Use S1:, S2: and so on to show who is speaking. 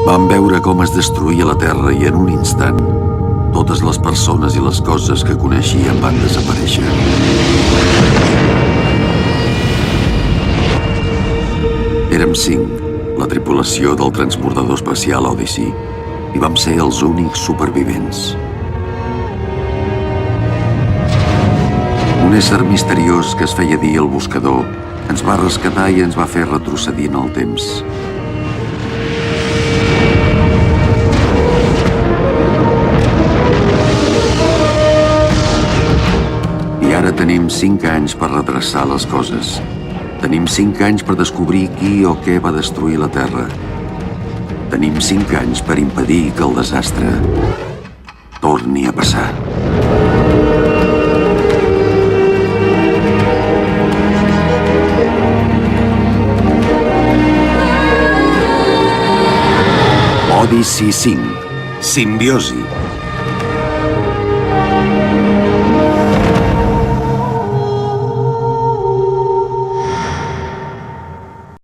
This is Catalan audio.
S1: Vam veure com es destruïa la Terra i en un instant totes les persones i les coses que coneixíem van desaparèixer. Érem 5, la tripulació del transbordador espacial Odyssey, i vam ser els únics supervivents. Un ésser misteriós que es feia dir el Buscador ens va rescatar i ens va fer retrocedir en el temps. I ara tenim 5 anys per redreçar les coses. Tenim 5 anys per descobrir qui o què va destruir la Terra. Tenim 5 anys per impedir que el desastre torni a passar. Odyssey 5. Simbiosi.